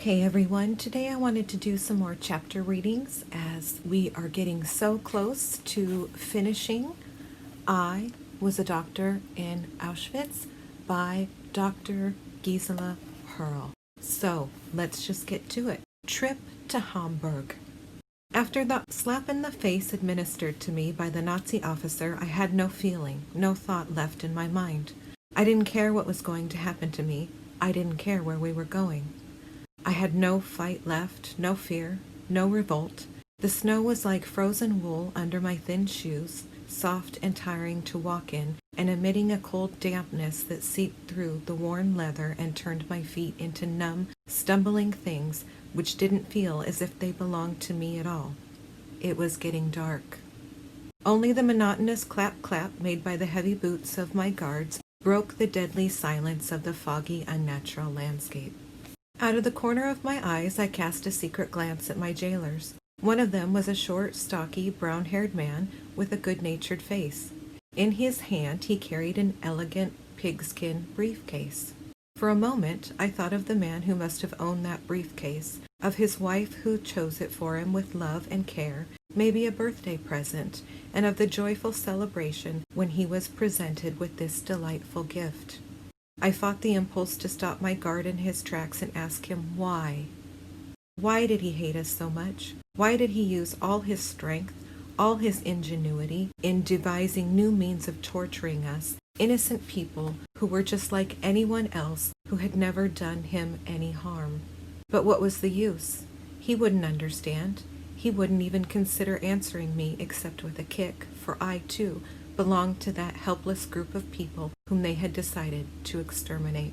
Hey everyone, today I wanted to do some more chapter readings as we are getting so close to finishing I Was a Doctor in Auschwitz by Dr. Gisella Perl. So let's just get to it. Trip to Hamburg. After the slap in the face administered to me by the Nazi officer, I had no feeling, no thought left in my mind. I didn't care what was going to happen to me. I didn't care where we were going. I had no fight left, no fear, no revolt. The snow was like frozen wool under my thin shoes, soft and tiring to walk in, and emitting a cold dampness that seeped through the worn leather and turned my feet into numb, stumbling things which didn't feel as if they belonged to me at all. It was getting dark. Only the monotonous clap-clap made by the heavy boots of my guards broke the deadly silence of the foggy, unnatural landscape. Out of the corner of my eyes, I cast a secret glance at my jailers. One of them was a short, stocky, brown-haired man with a good-natured face. In his hand, he carried an elegant pigskin briefcase. For a moment, I thought of the man who must have owned that briefcase, of his wife who chose it for him with love and care, maybe a birthday present, and of the joyful celebration when he was presented with this delightful gift. I fought the impulse to stop my guard in his tracks and ask him why. Why did he hate us so much? Why did he use all his strength, all his ingenuity, in devising new means of torturing us, innocent people who were just like anyone else who had never done him any harm? But what was the use? He wouldn't understand. He wouldn't even consider answering me except with a kick, for I, too, belonged to that helpless group of people whom they had decided to exterminate.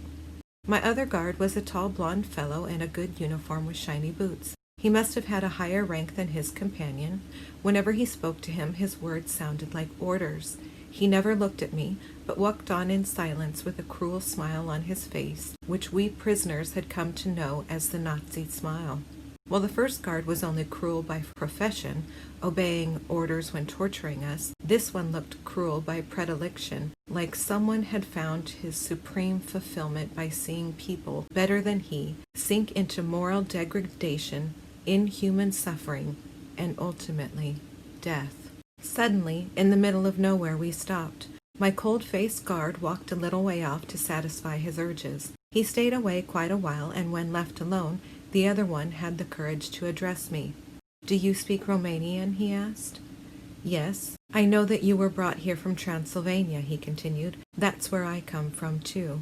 My other guard was a tall blond fellow in a good uniform with shiny boots. He must have had a higher rank than his companion. Whenever he spoke to him, his words sounded like orders. He never looked at me, but walked on in silence with a cruel smile on his face, which we prisoners had come to know as the Nazi smile. While the first guard was only cruel by profession, obeying orders when torturing us, this one looked cruel by predilection, like someone had found his supreme fulfillment by seeing people better than he sink into moral degradation, inhuman suffering, and ultimately death. Suddenly, in the middle of nowhere, we stopped. My cold-faced guard walked a little way off to satisfy his urges. He stayed away quite a while, and when left alone, the other one had the courage to address me. "Do you speak Romanian?" he asked. "Yes. I know that you were brought here from Transylvania," he continued. "That's where I come from, too."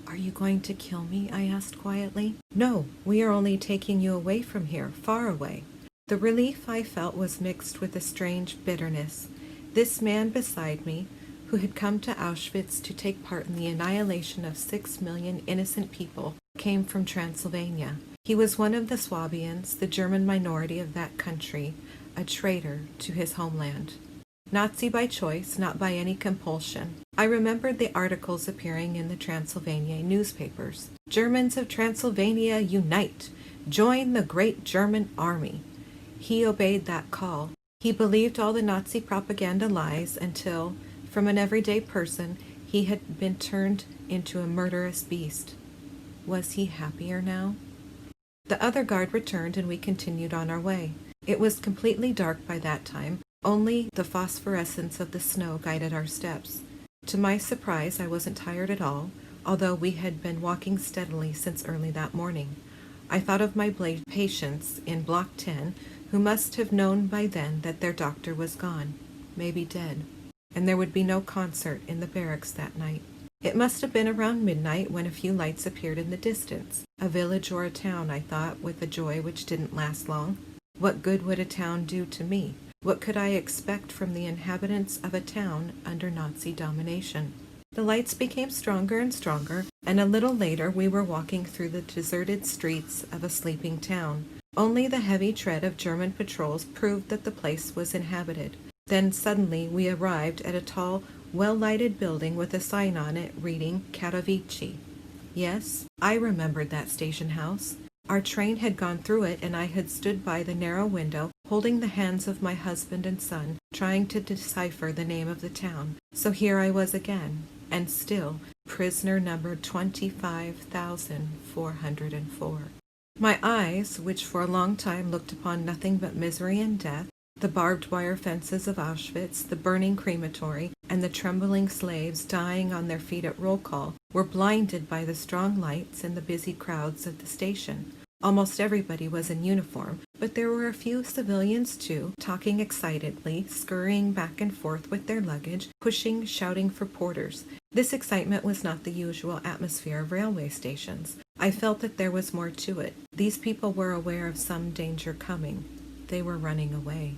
"Are you going to kill me?" I asked quietly. "No, we are only taking you away from here, far away." The relief I felt was mixed with a strange bitterness. This man beside me, who had come to Auschwitz to take part in the annihilation of 6 million innocent people, came from Transylvania. He was one of the Swabians, the German minority of that country, a traitor to his homeland. Nazi by choice, not by any compulsion. I remembered the articles appearing in the Transylvania newspapers. "Germans of Transylvania unite! Join the great German army!" He obeyed that call. He believed all the Nazi propaganda lies until, from an everyday person, he had been turned into a murderous beast. Was he happier now? The other guard returned and we continued on our way. It was completely dark by that time. Only the phosphorescence of the snow guided our steps. To my surprise, I wasn't tired at all, although we had been walking steadily since early that morning. I thought of my patients in Block 10, who must have known by then that their doctor was gone, maybe dead, and there would be no concert in the barracks that night. It must have been around midnight when a few lights appeared in the distance. A village or a town, I thought, with a joy which didn't last long. What good would a town do to me? What could I expect from the inhabitants of a town under Nazi domination? The lights became stronger and stronger, and a little later we were walking through the deserted streets of a sleeping town. Only the heavy tread of German patrols proved that the place was inhabited. Then suddenly we arrived at a tall, well-lighted building with a sign on it reading Katowice. Yes, I remembered that station house. Our train had gone through it, and I had stood by the narrow window, holding the hands of my husband and son, trying to decipher the name of the town. So here I was again, and still prisoner number 25,404. My eyes, which for a long time looked upon nothing but misery and death, the barbed wire fences of Auschwitz, the burning crematory, and the trembling slaves dying on their feet at roll call, were blinded by the strong lights and the busy crowds of the station. Almost everybody was in uniform, but there were a few civilians too, talking excitedly, scurrying back and forth with their luggage, pushing, shouting for porters. This excitement was not the usual atmosphere of railway stations. I felt that there was more to it. These people were aware of some danger coming. They were running away.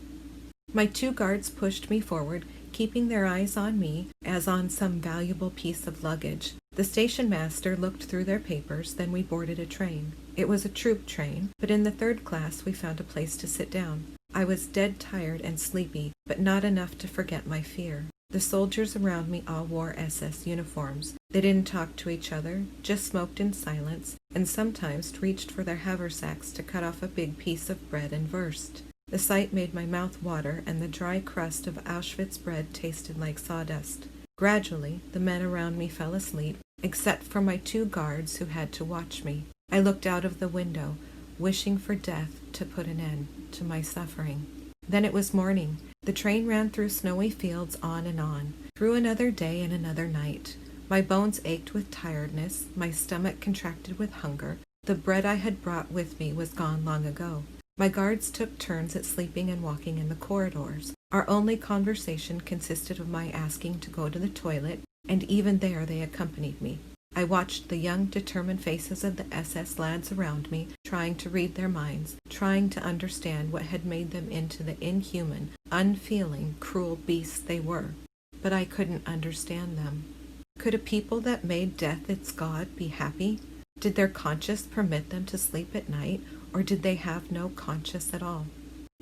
My 2 guards pushed me forward, keeping their eyes on me as on some valuable piece of luggage. The station master looked through their papers, then we boarded a train. It was a troop train, but in the 3rd class we found a place to sit down. I was dead tired and sleepy, but not enough to forget my fear. The soldiers around me all wore SS uniforms. They didn't talk to each other, just smoked in silence, and sometimes reached for their haversacks to cut off a big piece of bread and wurst. The sight made my mouth water, and the dry crust of Auschwitz bread tasted like sawdust. Gradually, the men around me fell asleep, except for my 2 guards who had to watch me. I looked out of the window, wishing for death to put an end to my suffering. Then it was morning. The train ran through snowy fields on and on, through another day and another night. My bones ached with tiredness, my stomach contracted with hunger. The bread I had brought with me was gone long ago. My guards took turns at sleeping and walking in the corridors. Our only conversation consisted of my asking to go to the toilet, and even there they accompanied me. I watched the young, determined faces of the SS lads around me, trying to read their minds, trying to understand what had made them into the inhuman, unfeeling, cruel beasts they were. But I couldn't understand them. Could a people that made death its god be happy? Did their conscience permit them to sleep at night, or did they have no conscience at all?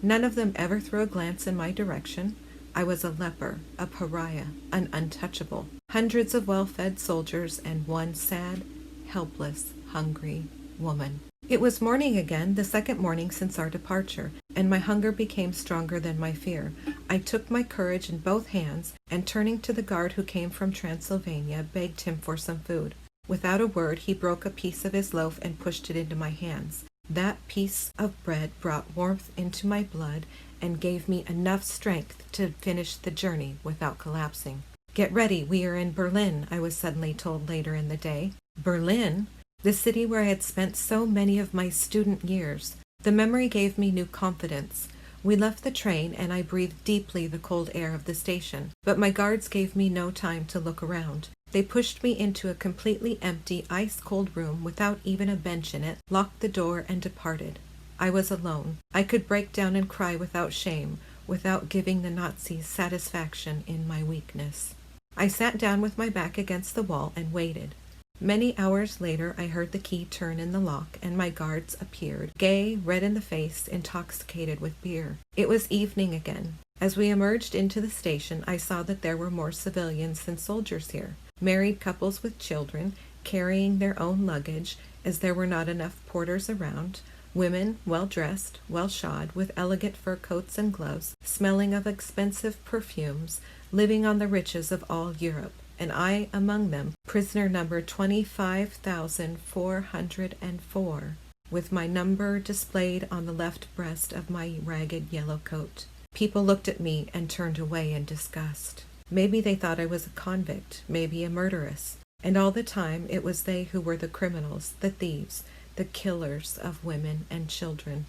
None of them ever threw a glance in my direction. I was a leper, a pariah, an untouchable. Hundreds of well-fed soldiers and one sad, helpless, hungry woman. It was morning again, the 2nd morning since our departure, and my hunger became stronger than my fear. I took my courage in both hands, and turning to the guard who came from Transylvania, begged him for some food. Without a word, he broke a piece of his loaf and pushed it into my hands. That piece of bread brought warmth into my blood and gave me enough strength to finish the journey without collapsing. "Get ready, we are in Berlin," I was suddenly told later in the day. Berlin? The city where I had spent so many of my student years. The memory gave me new confidence. We left the train, and I breathed deeply the cold air of the station. But my guards gave me no time to look around. They pushed me into a completely empty, ice-cold room without even a bench in it, locked the door, and departed. I was alone. I could break down and cry without shame, without giving the Nazis satisfaction in my weakness. I sat down with my back against the wall and waited. Many hours later I heard the key turn in the lock, and my guards appeared, gay, red in the face, intoxicated with beer. It was evening again. As we emerged into the station, I saw that there were more civilians than soldiers here. Married couples with children, carrying their own luggage, as there were not enough porters around. Women, well-dressed, well-shod, with elegant fur coats and gloves, smelling of expensive perfumes, living on the riches of all Europe, and I among them, prisoner number 25,404, with my number displayed on the left breast of my ragged yellow coat. People looked at me and turned away in disgust. Maybe they thought I was a convict, maybe a murderess, and all the time it was they who were the criminals, the thieves, the killers of women and children.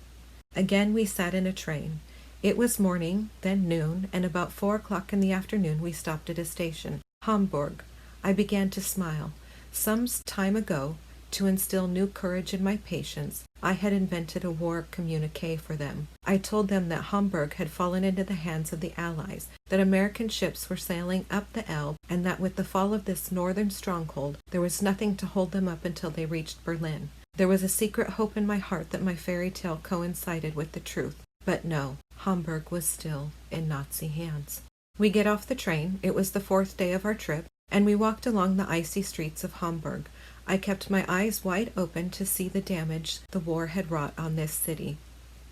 Again we sat in a train. It was morning, then noon, and about 4 o'clock in the afternoon we stopped at a station, Hamburg. I began to smile. Some time ago, to instill new courage in my patients, I had invented a war communique for them. I told them that Hamburg had fallen into the hands of the Allies, that American ships were sailing up the Elbe, and that with the fall of this northern stronghold, there was nothing to hold them up until they reached Berlin. There was a secret hope in my heart that my fairy tale coincided with the truth. But no, Hamburg was still in Nazi hands. We get off the train. It was the 4th day of our trip, and we walked along the icy streets of Hamburg. I kept my eyes wide open to see the damage the war had wrought on this city.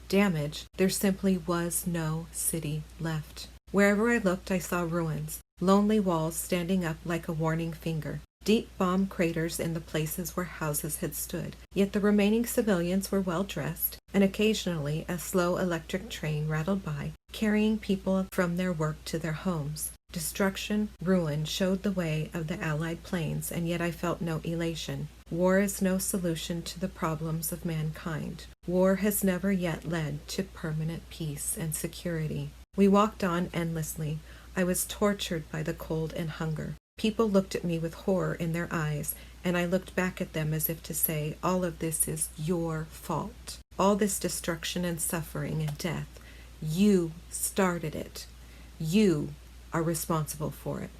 Damage? There simply was no city left. Wherever I looked, I saw ruins, lonely walls standing up like a warning finger. deep bomb craters in the places where houses had stood. Yet the remaining civilians were well dressed, and occasionally a slow electric train rattled by, carrying people from their work to their homes. Destruction, ruin showed the way of the Allied planes, and yet I felt no elation. War is no solution to the problems of mankind. War has never yet led to permanent peace and security. We walked on endlessly. I was tortured by the cold and hunger. People looked at me with horror in their eyes, and I looked back at them as if to say, all of this is your fault. All this destruction and suffering and death, you started it. You are responsible for it.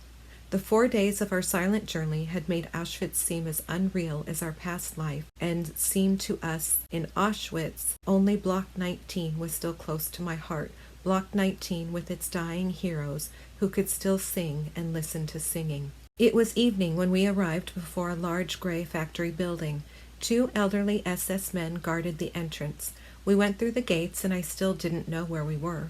The 4 days of our silent journey had made Auschwitz seem as unreal as our past life, and seemed to us in Auschwitz only Block 19 was still close to my heart, Block 19 with its dying heroes who could still sing and listen to singing. It was evening when we arrived before a large gray factory building. 2 elderly SS men guarded the entrance. We went through the gates and I still didn't know where we were.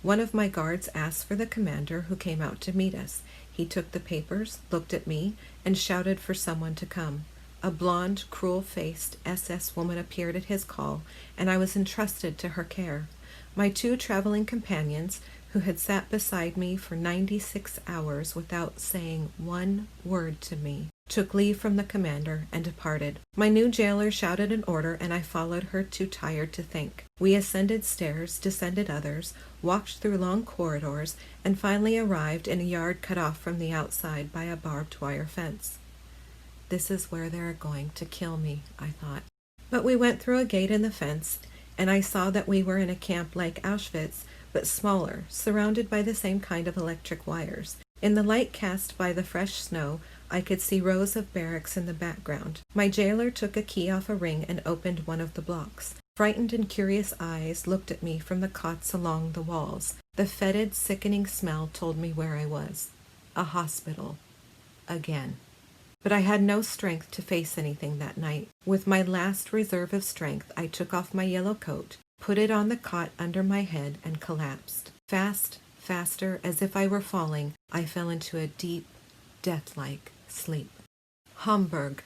One of my guards asked for the commander, who came out to meet us. He took the papers, looked at me, and shouted for someone to come. A blonde, cruel-faced SS woman appeared at his call, and I was entrusted to her care. My 2 traveling companions, who had sat beside me for 96 hours without saying one word to me, took leave from the commander and departed. My new jailer shouted an order, and I followed her, too tired to think. We ascended stairs, descended others, walked through long corridors, and finally arrived in a yard cut off from the outside by a barbed wire fence. This is where they're going to kill me, I thought. But we went through a gate in the fence, and I saw that we were in a camp like Auschwitz, but smaller, surrounded by the same kind of electric wires. In the light cast by the fresh snow, I could see rows of barracks in the background. My jailer took a key off a ring and opened one of the blocks. Frightened and curious eyes looked at me from the cots along the walls. The fetid, sickening smell told me where I was. A hospital. Again. But I had no strength to face anything that night. With my last reserve of strength, I took off my yellow coat, put it on the cot under my head, and collapsed. Fast, faster, as if I were falling, I fell into a deep, death-like sleep. Hamburg,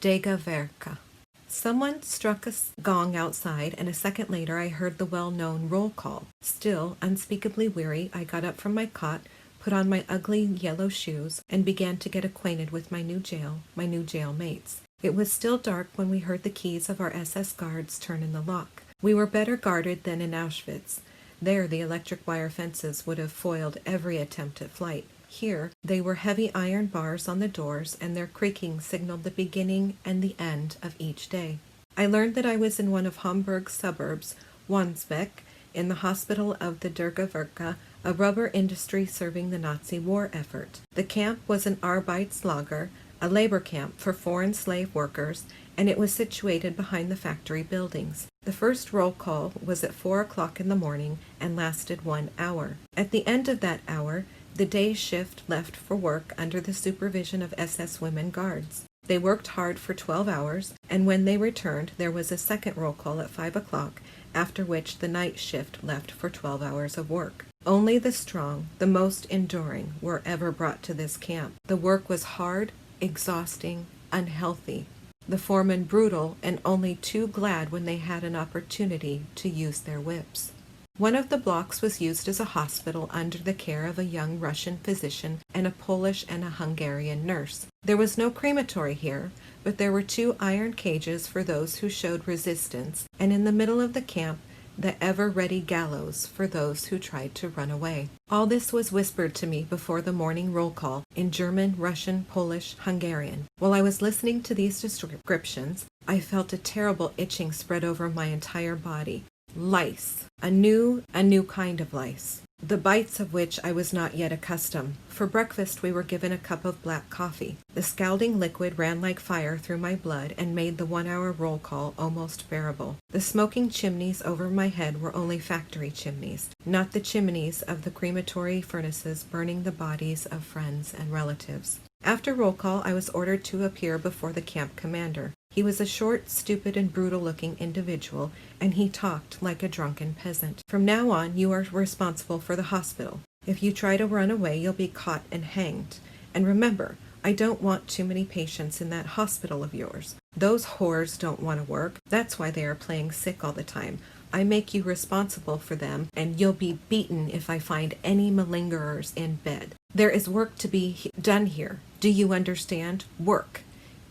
Dega Verka. Someone struck a gong outside, and a second later I heard the well-known roll call. Still, unspeakably weary, I got up from my cot, put on my ugly yellow shoes, and began to get acquainted with my new jail mates. It was still dark when we heard the keys of our SS guards turn in the lock. We were better guarded than in Auschwitz. There the electric wire fences would have foiled every attempt at flight. Here they were heavy iron bars on the doors, and their creaking signaled the beginning and the end of each day. I learned that I was in one of Hamburg's suburbs, Wandsbek, in the hospital of the Dergaverka, a rubber industry serving the Nazi war effort. The camp was an Arbeitslager, a labor camp for foreign slave workers, and it was situated behind the factory buildings. The first roll call was at 4 o'clock in the morning and lasted 1 hour. At the end of that hour, the day shift left for work under the supervision of SS women guards. They worked hard for 12 hours, and when they returned, there was a second roll call at 5 o'clock, after which the night shift left for 12 hours of work. Only the strong, the most enduring, were ever brought to this camp. The work was hard, exhausting, unhealthy. The foremen brutal, and only too glad when they had an opportunity to use their whips. One of the blocks was used as a hospital under the care of a young Russian physician and a Polish and a Hungarian nurse. There was no crematory here, but there were 2 iron cages for those who showed resistance, and in the middle of the camp, the ever-ready gallows for those who tried to run away. All this was whispered to me before the morning roll call in German, Russian, Polish, Hungarian. While I was listening to these descriptions, I felt a terrible itching spread over my entire body. Lice. A new kind of lice, the bites of which I was not yet accustomed. For breakfast we were given a cup of black coffee. The scalding liquid ran like fire through my blood and made the 1-hour roll call almost bearable. The smoking chimneys over my head were only factory chimneys, not the chimneys of the crematory furnaces burning the bodies of friends and relatives. After roll call, I was ordered to appear before the camp commander. He was a short, stupid, and brutal-looking individual, and he talked like a drunken peasant. From now on, you are responsible for the hospital. If you try to run away, you'll be caught and hanged. And remember, I don't want too many patients in that hospital of yours. Those whores don't want to work. That's why they are playing sick all the time. I make you responsible for them, and you'll be beaten if I find any malingerers in bed. There is work to be done here. Do you understand? Work.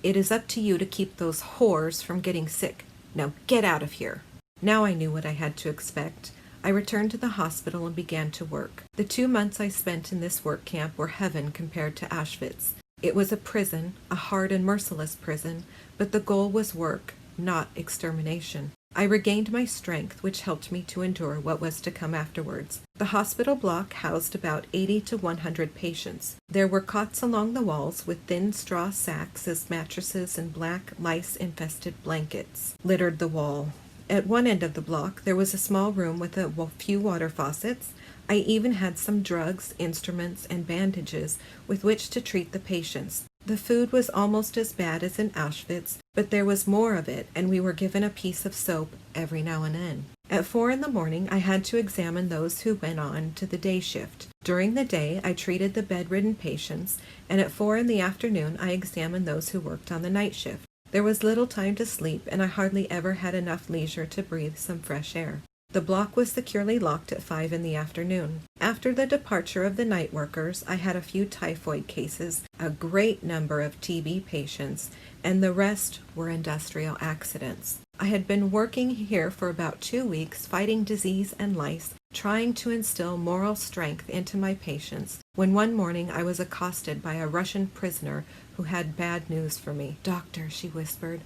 It is up to you to keep those whores from getting sick. Now get out of here." Now I knew what I had to expect. I returned to the hospital and began to work. The 2 months I spent in this work camp were heaven compared to Auschwitz. It was a prison, a hard and merciless prison, but the goal was work, not extermination. I regained my strength, which helped me to endure what was to come afterwards. The hospital block housed about 80 to 100 patients. There were cots along the walls with thin straw sacks as mattresses, and black lice-infested blankets littered the wall. At one end of the block, there was a small room with a few water faucets. I even had some drugs, instruments, and bandages with which to treat the patients. The food was almost as bad as in Auschwitz, but there was more of it, and we were given a piece of soap every now and then. At 4 in the morning, I had to examine those who went on to the day shift. During the day, I treated the bedridden patients, and at 4 in the afternoon, I examined those who worked on the night shift. There was little time to sleep, and I hardly ever had enough leisure to breathe some fresh air. The block was securely locked at 5 in the afternoon. After the departure of the night workers, I had a few typhoid cases, a great number of TB patients, and the rest were industrial accidents. I had been working here for about 2 weeks, fighting disease and lice, trying to instill moral strength into my patients, when one morning I was accosted by a Russian prisoner who had bad news for me. "Doctor," she whispered,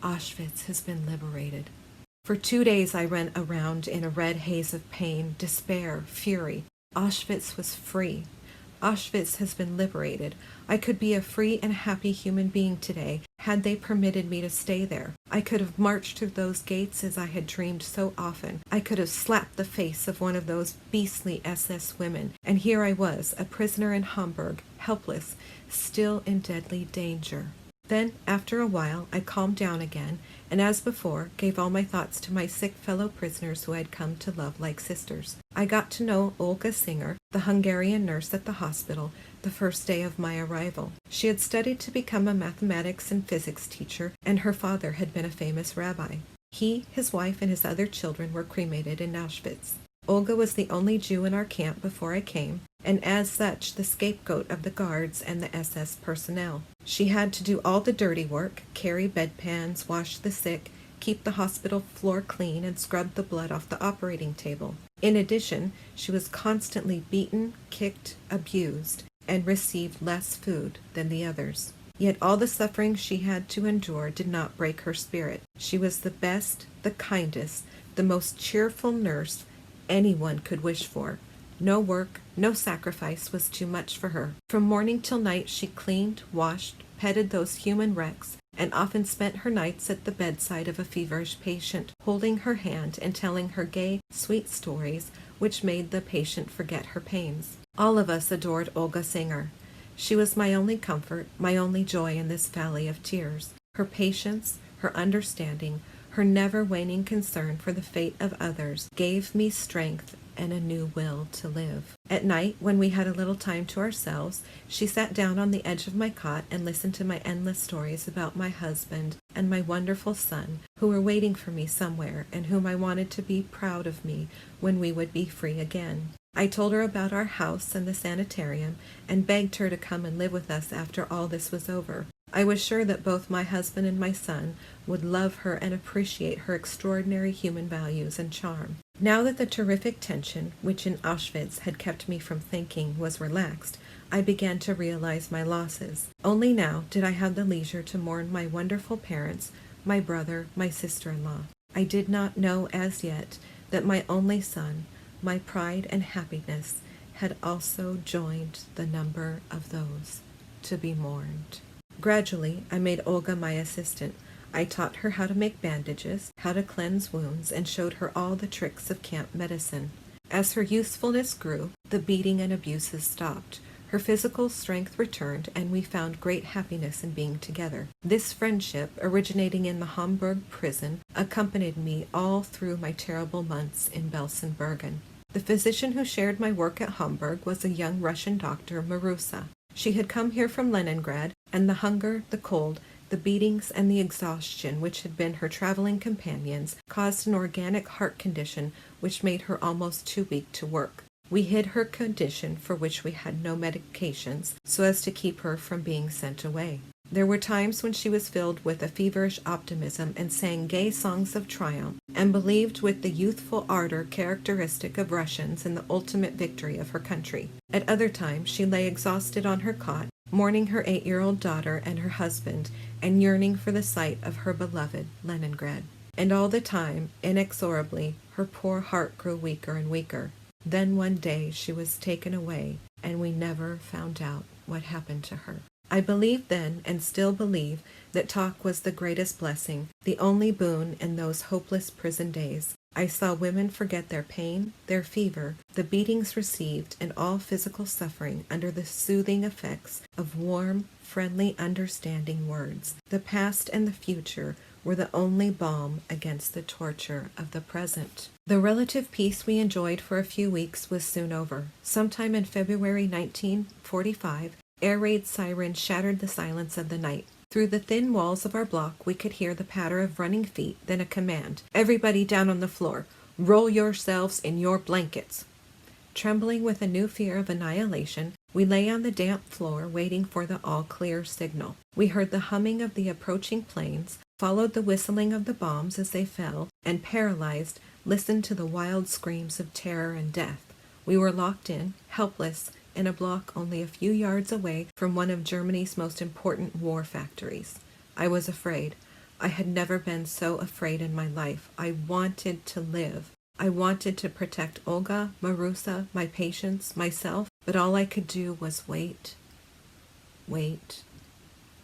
"Auschwitz has been liberated." For 2 days I ran around in a red haze of pain, despair, fury. Auschwitz was free. Auschwitz has been liberated. I could be a free and happy human being today had they permitted me to stay there. I could have marched through those gates as I had dreamed so often. I could have slapped the face of one of those beastly SS women, and here I was, a prisoner in Hamburg, helpless, still in deadly danger. Then, after a while, I calmed down again, and as before, gave all my thoughts to my sick fellow prisoners who I had come to love like sisters. I got to know Olga Singer, the Hungarian nurse at the hospital, the first day of my arrival. She had studied to become a mathematics and physics teacher, and her father had been a famous rabbi. He, his wife, and his other children were cremated in Auschwitz. Olga was the only Jew in our camp before I came, and as such the scapegoat of the guards and the SS personnel. She had to do all the dirty work, carry bedpans, wash the sick, keep the hospital floor clean, and scrub the blood off the operating table. In addition, she was constantly beaten, kicked, abused, and received less food than the others. Yet all the suffering she had to endure did not break her spirit. She was the best, the kindest, the most cheerful nurse anyone could wish for. No work, no sacrifice was too much for her. From morning till night she cleaned, washed, petted those human wrecks, and often spent her nights at the bedside of a feverish patient, holding her hand and telling her gay, sweet stories which made the patient forget her pains. All of us adored Olga Singer. She was my only comfort, my only joy in this valley of tears. Her patience, her understanding, her never-waning concern for the fate of others gave me strength and a new will to live. At night, when we had a little time to ourselves, she sat down on the edge of my cot and listened to my endless stories about my husband and my wonderful son, who were waiting for me somewhere and whom I wanted to be proud of me when we would be free again. I told her about our house and the sanitarium and begged her to come and live with us after all this was over. I was sure that both my husband and my son would love her and appreciate her extraordinary human values and charm. Now that the terrific tension, which in Auschwitz had kept me from thinking, was relaxed, I began to realize my losses. Only now did I have the leisure to mourn my wonderful parents, my brother, my sister-in-law. I did not know as yet that my only son, my pride and happiness, had also joined the number of those to be mourned. Gradually, I made Olga my assistant. I taught her how to make bandages, how to cleanse wounds, and showed her all the tricks of camp medicine. As her usefulness grew, the beating and abuses stopped. Her physical strength returned, and we found great happiness in being together. This friendship, originating in the Hamburg prison, accompanied me all through my terrible months in Belsen-Bergen. The physician who shared my work at Hamburg was a young Russian doctor, Marusa. She had come here from Leningrad, and the hunger, the cold, the beatings, and the exhaustion which had been her traveling companions caused an organic heart condition which made her almost too weak to work. We hid her condition, for which we had no medications, so as to keep her from being sent away. There were times when she was filled with a feverish optimism and sang gay songs of triumph, and believed with the youthful ardor characteristic of Russians in the ultimate victory of her country. At other times she lay exhausted on her cot, mourning her 8-year-old daughter and her husband, and yearning for the sight of her beloved Leningrad. And all the time, inexorably, her poor heart grew weaker and weaker. Then one day she was taken away, and we never found out what happened to her. I believed then, and still believe, that talk was the greatest blessing, the only boon in those hopeless prison days. I saw women forget their pain, their fever, the beatings received, and all physical suffering under the soothing effects of warm, friendly, understanding words. The past and the future were the only balm against the torture of the present. The relative peace we enjoyed for a few weeks was soon over. Sometime in February 1945, air raid sirens shattered the silence of the night. Through the thin walls of our block we could hear the patter of running feet, then a command. "Everybody down on the floor. Roll yourselves in your blankets." Trembling with a new fear of annihilation, we lay on the damp floor waiting for the all-clear signal. We heard the humming of the approaching planes, followed the whistling of the bombs as they fell, and paralyzed, listened to the wild screams of terror and death. We were locked in, helpless, in a block only a few yards away from one of Germany's most important war factories. I was afraid. I had never been so afraid in my life. I wanted to live. I wanted to protect Olga, Marusa, my patients, myself, but all I could do was wait,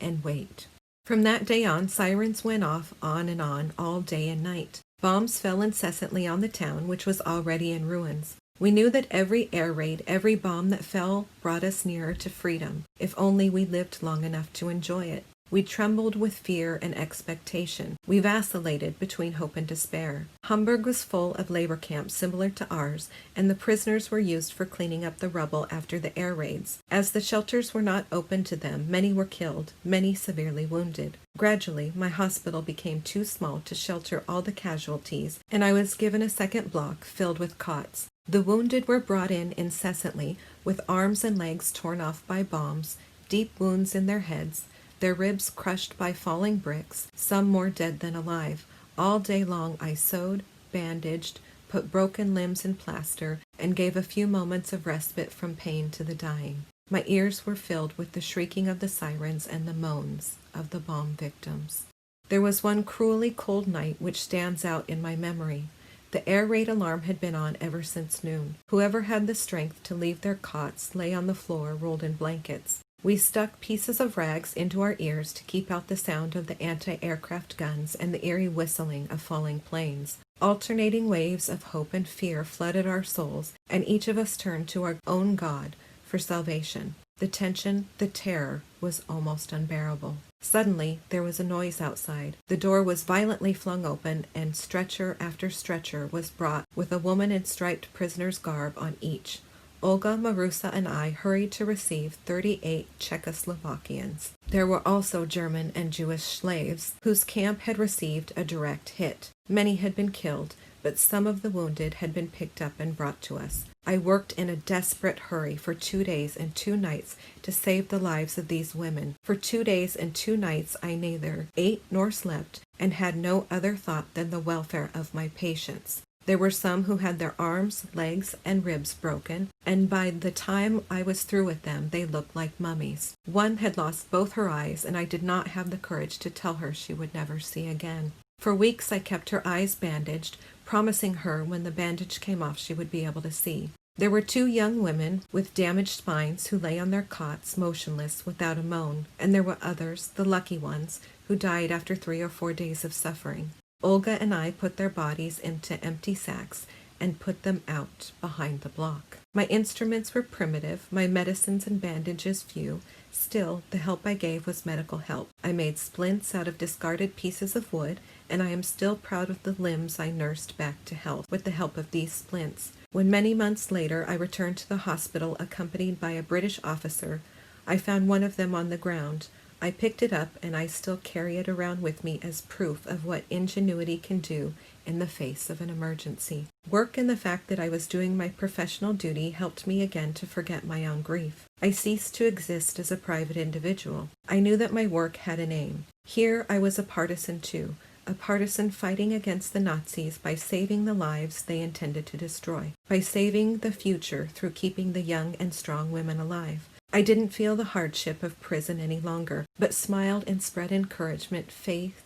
and wait. From that day on, sirens went off on, all day and night. Bombs fell incessantly on the town, which was already in ruins. We knew that every air raid, every bomb that fell, brought us nearer to freedom, if only we lived long enough to enjoy it. We trembled with fear and expectation. We vacillated between hope and despair. Hamburg was full of labor camps similar to ours, and the prisoners were used for cleaning up the rubble after the air raids. As the shelters were not open to them, many were killed, many severely wounded. Gradually, my hospital became too small to shelter all the casualties, and I was given a second block filled with cots. The wounded were brought in incessantly, with arms and legs torn off by bombs, deep wounds in their heads, their ribs crushed by falling bricks, some more dead than alive. All day long I sewed, bandaged, put broken limbs in plaster, and gave a few moments of respite from pain to the dying. My ears were filled with the shrieking of the sirens and the moans of the bomb victims. There was one cruelly cold night which stands out in my memory. The air raid alarm had been on ever since noon. Whoever had the strength to leave their cots lay on the floor rolled in blankets. We stuck pieces of rags into our ears to keep out the sound of the anti-aircraft guns and the eerie whistling of falling planes. Alternating waves of hope and fear flooded our souls, and each of us turned to our own God for salvation. The tension, the terror, was almost unbearable. Suddenly, there was a noise outside. The door was violently flung open, and stretcher after stretcher was brought, with a woman in striped prisoner's garb on each. Olga, Marusa, and I hurried to receive 38 Czechoslovakians. There were also German and Jewish slaves, whose camp had received a direct hit. Many had been killed, but some of the wounded had been picked up and brought to us. I worked in a desperate hurry for 2 days and 2 nights to save the lives of these women. For 2 days and 2 nights I neither ate nor slept, and had no other thought than the welfare of my patients. There were some who had their arms, legs, and ribs broken, and by the time I was through with them, they looked like mummies. One had lost both her eyes, and I did not have the courage to tell her she would never see again. For weeks I kept her eyes bandaged, promising her when the bandage came off she would be able to see. There were 2 young women with damaged spines who lay on their cots, motionless, without a moan, and there were others, the lucky ones, who died after 3 or 4 days of suffering. Olga and I put their bodies into empty sacks and put them out behind the block. My instruments were primitive, my medicines and bandages few. Still, the help I gave was medical help. I made splints out of discarded pieces of wood, and I am still proud of the limbs I nursed back to health with the help of these splints. When many months later I returned to the hospital accompanied by a British officer, I found one of them on the ground. I picked it up, and I still carry it around with me as proof of what ingenuity can do in the face of an emergency. Work and the fact that I was doing my professional duty helped me again to forget my own grief. I ceased to exist as a private individual. I knew that my work had an aim. Here I was a partisan too, a partisan fighting against the Nazis by saving the lives they intended to destroy, by saving the future through keeping the young and strong women alive. I didn't feel the hardship of prison any longer, but smiled and spread encouragement, faith,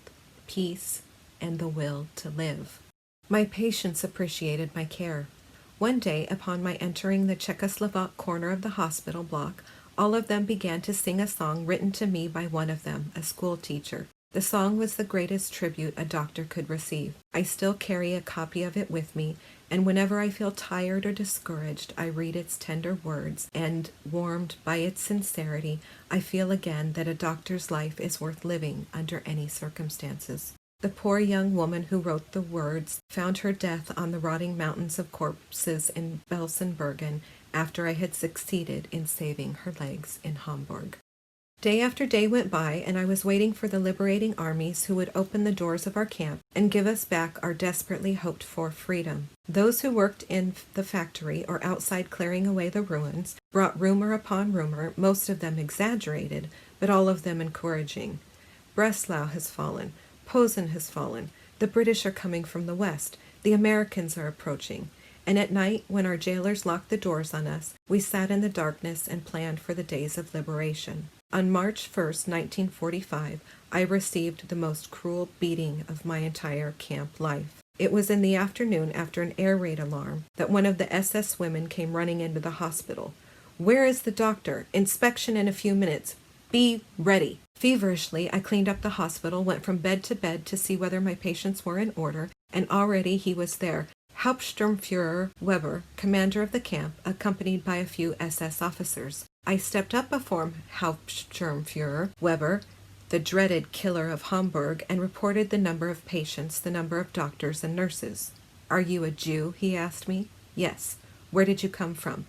peace, and the will to live. My patients appreciated my care. One day, upon my entering the Czechoslovak corner of the hospital block, all of them began to sing a song written to me by one of them, a school teacher. The song was the greatest tribute a doctor could receive. I still carry a copy of it with me, and whenever I feel tired or discouraged, I read its tender words, and, warmed by its sincerity, I feel again that a doctor's life is worth living under any circumstances. The poor young woman who wrote the words found her death on the rotting mountains of corpses in Belsenbergen after I had succeeded in saving her legs in Hamburg. Day after day went by, and I was waiting for the liberating armies who would open the doors of our camp and give us back our desperately hoped-for freedom. Those who worked in the factory or outside clearing away the ruins brought rumor upon rumor, most of them exaggerated, but all of them encouraging. Breslau has fallen. Posen has fallen. The British are coming from the west. The Americans are approaching. And at night, when our jailers locked the doors on us, we sat in the darkness and planned for the days of liberation. On March 1st, 1945, I received the most cruel beating of my entire camp life. It was in the afternoon after an air raid alarm that one of the SS women came running into the hospital. "Where is the doctor? Inspection in a few minutes. Be ready." Feverishly, I cleaned up the hospital, went from bed to bed to see whether my patients were in order, and already he was there. Hauptsturmführer Weber, commander of the camp, accompanied by a few SS officers. I stepped up before Hauptsturmführer Weber, the dreaded killer of Hamburg, and reported the number of patients, the number of doctors and nurses. "Are you a Jew?" he asked me. "Yes." "Where did you come from?"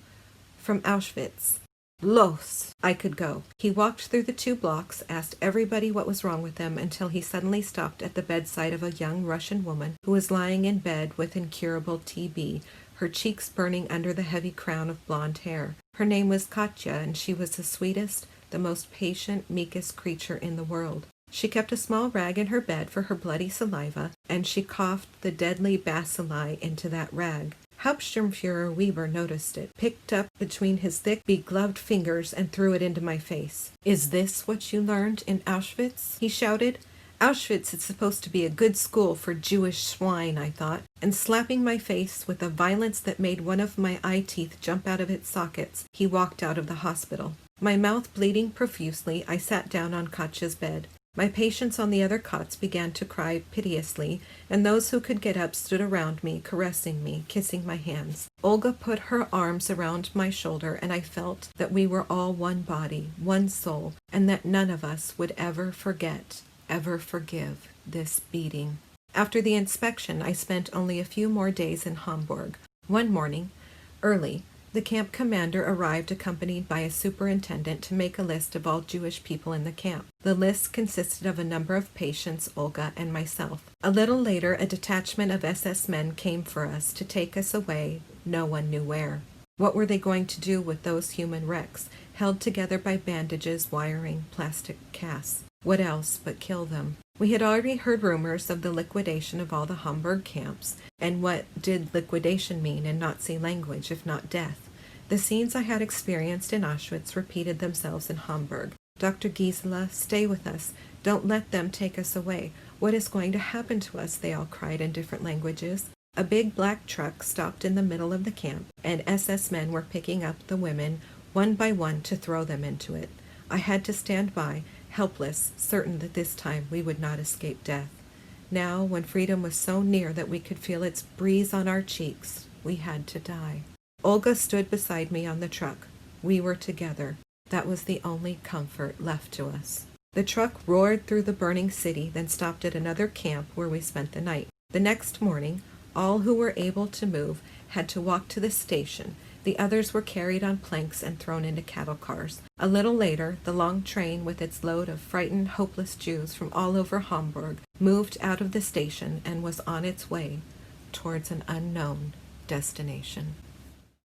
"From Auschwitz." Los! I could go. He walked through the 2 blocks, asked everybody what was wrong with them, until he suddenly stopped at the bedside of a young Russian woman who was lying in bed with incurable TB, her cheeks burning under the heavy crown of blonde hair. Her name was Katya, and she was the sweetest, the most patient, meekest creature in the world. She kept a small rag in her bed for her bloody saliva, and she coughed the deadly bacilli into that rag. Hauptsturmführer Weber noticed it, picked up between his thick, begloved fingers, and threw it into my face. "Is this what you learned in Auschwitz?" he shouted. "Auschwitz is supposed to be a good school for Jewish swine," I thought, and slapping my face with a violence that made one of my eye teeth jump out of its sockets, he walked out of the hospital. My mouth bleeding profusely, I sat down on Katya's bed. My patients on the other cots began to cry piteously, and those who could get up stood around me, caressing me, kissing my hands. Olga put her arms around my shoulder, and I felt that we were all one body, one soul, and that none of us would ever forget, ever forgive this beating. After the inspection, I spent only a few more days in Hamburg. One morning, early, the camp commander arrived accompanied by a superintendent to make a list of all Jewish people in the camp. The list consisted of a number of patients, Olga, and myself. A little later, a detachment of SS men came for us to take us away, no one knew where. What were they going to do with those human wrecks, held together by bandages, wiring, plastic casts? What else but kill them? We had already heard rumors of the liquidation of all the Hamburg camps, and what did liquidation mean in Nazi language if not death? The scenes I had experienced in Auschwitz repeated themselves in Hamburg. "Dr. Gisela, stay with us. Don't let them take us away. What is going to happen to us?" they all cried in different languages. A big black truck stopped in the middle of the camp, and SS men were picking up the women one by one to throw them into it. I had to stand by, helpless, certain that this time we would not escape death. Now, when freedom was so near that we could feel its breeze on our cheeks, we had to die. Olga stood beside me on the truck. We were together. That was the only comfort left to us. The truck roared through the burning city, then stopped at another camp where we spent the night. The next morning, all who were able to move had to walk to the station, The others were carried on planks and thrown into cattle cars. A little later, the long train with its load of frightened, hopeless Jews from all over Hamburg moved out of the station and was on its way towards an unknown destination.